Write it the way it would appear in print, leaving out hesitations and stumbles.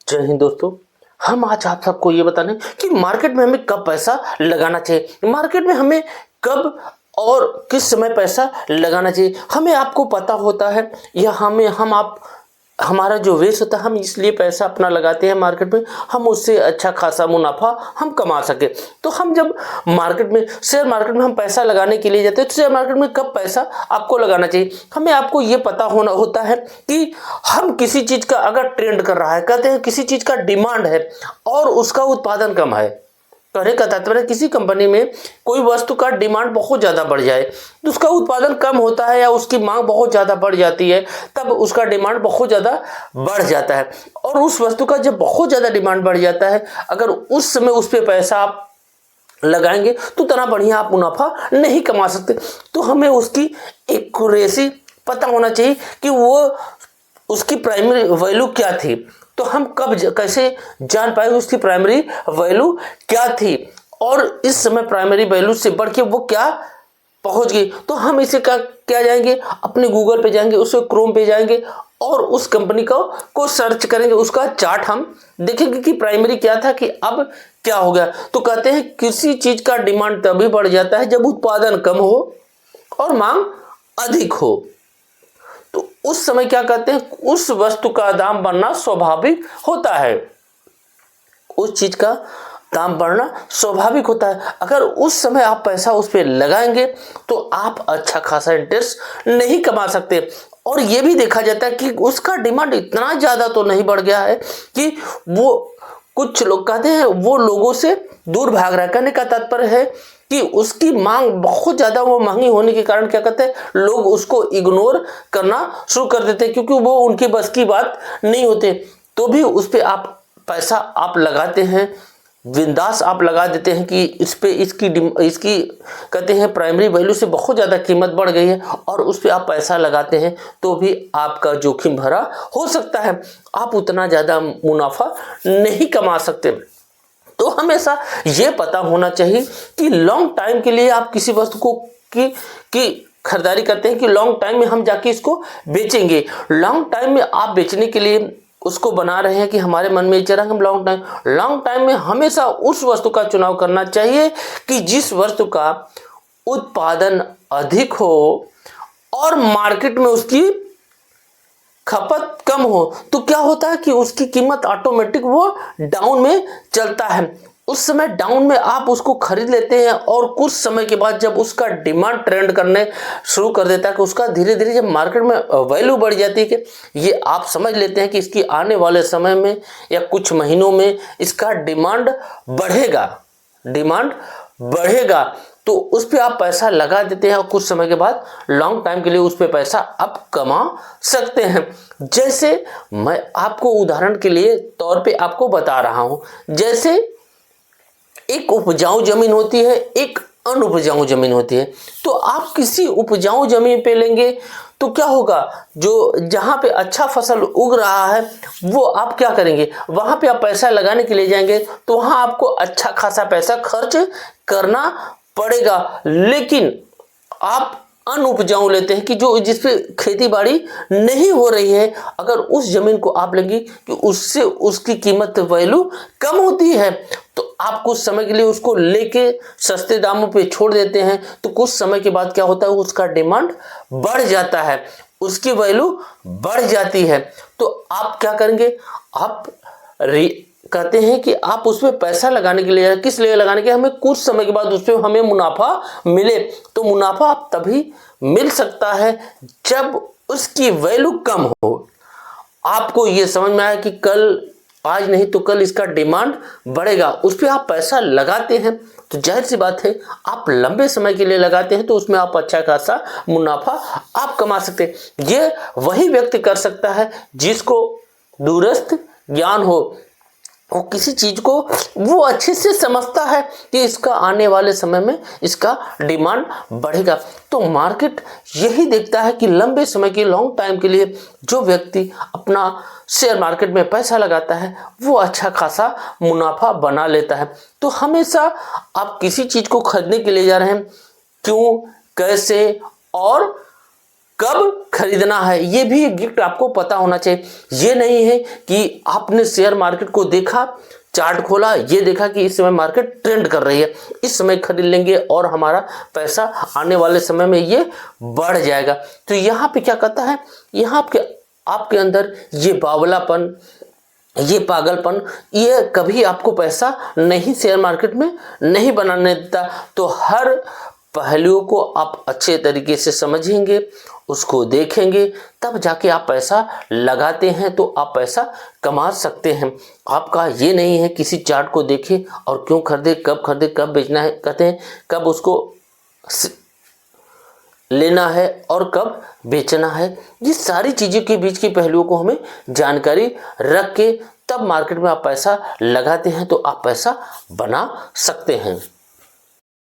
जय हिंद दोस्तों। हम आज आप सबको ये बताने कि मार्केट में हमें कब पैसा लगाना चाहिए, मार्केट में हमें कब और किस समय पैसा लगाना चाहिए। हमें आपको पता होता है या हम आप हमारा जो वेश होता है, हम इसलिए पैसा अपना लगाते हैं मार्केट में, हम उससे अच्छा खासा मुनाफा हम कमा सके। तो हम जब मार्केट में शेयर मार्केट में हम पैसा लगाने के लिए जाते हैं तो शेयर मार्केट में कब पैसा आपको लगाना चाहिए, हमें आपको ये पता होना होता है कि हम किसी चीज का अगर ट्रेंड कर रहा है, कहते हैं किसी चीज का डिमांड है और उसका उत्पादन कम है। कहने का तात्पर्य किसी कंपनी में कोई वस्तु का डिमांड बहुत ज़्यादा बढ़ जाए तो उसका उत्पादन कम होता है या उसकी मांग बहुत ज़्यादा बढ़ जाती है, तब उसका डिमांड बहुत ज़्यादा बढ़ जाता है। और उस वस्तु का जब बहुत ज़्यादा डिमांड बढ़ जाता है, अगर उस समय उस पर पैसा आप लगाएंगे तो उतना बढ़िया आप मुनाफा नहीं कमा सकते। तो हमें उसकी एक्यूरेसी पता होना चाहिए कि वो उसकी प्राइमरी वैल्यू क्या थी। तो हम कब कैसे जान पाए उसकी प्राइमरी वैल्यू क्या थी और इस समय प्राइमरी वैल्यू से बढ़ के वो क्या पहुंच गई। तो हम इसे क्या जाएंगे, अपने गूगल पे जाएंगे, उसके क्रोम पे जाएंगे और उस कंपनी को सर्च करेंगे, उसका चार्ट हम देखेंगे कि प्राइमरी क्या था कि अब क्या हो गया। तो कहते हैं किसी चीज का डिमांड तभी बढ़ जाता है जब उत्पादन कम हो और मांग अधिक हो। तो उस समय क्या कहते हैं, उस वस्तु का दाम बढ़ना स्वाभाविक होता है, उस चीज का दाम बढ़ना स्वाभाविक होता है। अगर उस समय आप पैसा उस पर लगाएंगे तो आप अच्छा खासा इंटरेस्ट नहीं कमा सकते। और यह भी देखा जाता है कि उसका डिमांड इतना ज्यादा तो नहीं बढ़ गया है कि वो, कुछ लोग कहते हैं वो लोगों से दूर भाग रहा है। कहने का तात्पर्य है कि उसकी मांग बहुत ज्यादा वो महंगी होने के कारण क्या कहते हैं, लोग उसको इग्नोर करना शुरू कर देते हैं क्योंकि वो उनकी बस की बात नहीं होते। तो भी उस पर आप पैसा आप लगाते हैं, बिंदास आप लगा देते हैं कि इस पे इसकी कहते हैं प्राइमरी वैल्यू से बहुत ज़्यादा कीमत बढ़ गई है और उस पे आप पैसा लगाते हैं तो भी आपका जोखिम भरा हो सकता है, आप उतना ज़्यादा मुनाफा नहीं कमा सकते। तो हमेशा ये पता होना चाहिए कि लॉन्ग टाइम के लिए आप किसी वस्तु को की खरीदारी करते हैं कि लॉन्ग टाइम में हम जाके इसको बेचेंगे। लॉन्ग टाइम में आप बेचने के लिए उसको बना रहे हैं कि हमारे मन में चल रहा है हम लॉन्ग टाइम में हमेशा उस वस्तु का चुनाव करना चाहिए कि जिस वस्तु का उत्पादन अधिक हो और मार्केट में उसकी खपत कम हो। तो क्या होता है कि उसकी कीमत ऑटोमेटिक वो डाउन में चलता है, उस समय डाउन में आप उसको खरीद लेते हैं और कुछ समय के बाद जब उसका डिमांड ट्रेंड करने शुरू कर देता है कि उसका धीरे धीरे जब मार्केट में वैल्यू बढ़ जाती है कि ये आप समझ लेते हैं कि इसकी आने वाले समय में या कुछ महीनों में इसका डिमांड बढ़ेगा तो उस पर आप पैसा लगा देते हैं और कुछ समय के बाद लॉन्ग टाइम के लिए उस पर पैसा आप कमा सकते हैं। जैसे मैं आपको उदाहरण के लिए तौर पे आपको बता रहा हूं, जैसे एक उपजाऊ जमीन होती है, एक अनउपजाऊ जमीन होती है। तो आप किसी उपजाऊ जमीन पे लेंगे तो क्या होगा, जो जहाँ पे अच्छा फसल उग रहा है वो आप क्या करेंगे, वहाँ पे आप पैसा लगाने के लिए जाएंगे तो वहाँ आपको अच्छा खासा पैसा खर्च करना पड़ेगा। लेकिन आप अनउपजाऊ लेते हैं कि जो जिस पे खेती बाड़ी नहीं हो रही है, अगर उस जमीन को आप लेंगे कि उससे उसकी कीमत वैल्यू कम होती है तो आप कुछ समय के लिए उसको लेके सस्ते दामों पे छोड़ देते हैं। तो कुछ समय के बाद क्या होता है, उसका डिमांड बढ़ जाता है, उसकी वैल्यू बढ़ जाती है। तो आप क्या करेंगे, आप कहते हैं कि आप उसमें पैसा लगाने के लिए, किस लिए लगाने के, हमें कुछ समय के बाद उसमें हमें मुनाफा मिले। तो मुनाफा तभी मिल सकता है जब उसकी वैल्यू कम हो। आपको ये समझ में आया कि कल, आज नहीं तो कल इसका डिमांड बढ़ेगा, उस पर आप पैसा लगाते हैं तो जाहिर सी बात है आप लंबे समय के लिए लगाते हैं तो उसमें आप अच्छा खासा मुनाफा आप कमा सकते हैं। ये वही व्यक्ति कर सकता है जिसको दूरस्थ ज्ञान हो और किसी चीज को वो अच्छे से समझता है कि इसका आने वाले समय में इसका डिमांड बढ़ेगा। तो मार्केट यही देखता है कि लंबे समय के, लॉन्ग टाइम के लिए जो व्यक्ति अपना शेयर मार्केट में पैसा लगाता है वो अच्छा खासा मुनाफा बना लेता है। तो हमेशा आप किसी चीज को खरीदने के लिए जा रहे हैं, क्यों, कैसे और कब खरीदना है, ये भी एक गिफ्ट आपको पता होना चाहिए। ये नहीं है कि आपने शेयर मार्केट को देखा, चार्ट खोला, ये देखा कि इस समय मार्केट ट्रेंड कर रही है, इस समय खरीद लेंगे और हमारा पैसा आने वाले समय में ये बढ़ जाएगा। तो यहाँ पे क्या कहता है, यहाँ आपके अंदर ये बावलापन, ये पागलपन, ये कभी आपको पैसा नहीं शेयर मार्केट में नहीं बनाने देता। तो हर पहलुओं को आप अच्छे तरीके से समझेंगे, उसको देखेंगे, तब जाके आप पैसा लगाते हैं तो आप पैसा कमा सकते हैं। आपका ये नहीं है किसी चार्ट को देखें और क्यों खरीदे, कब बेचना है, कहते हैं कब उसको लेना है और कब बेचना है। ये सारी चीज़ों के बीच की पहलुओं को हमें जानकारी रख के तब मार्केट में आप पैसा लगाते हैं तो आप पैसा बना सकते हैं।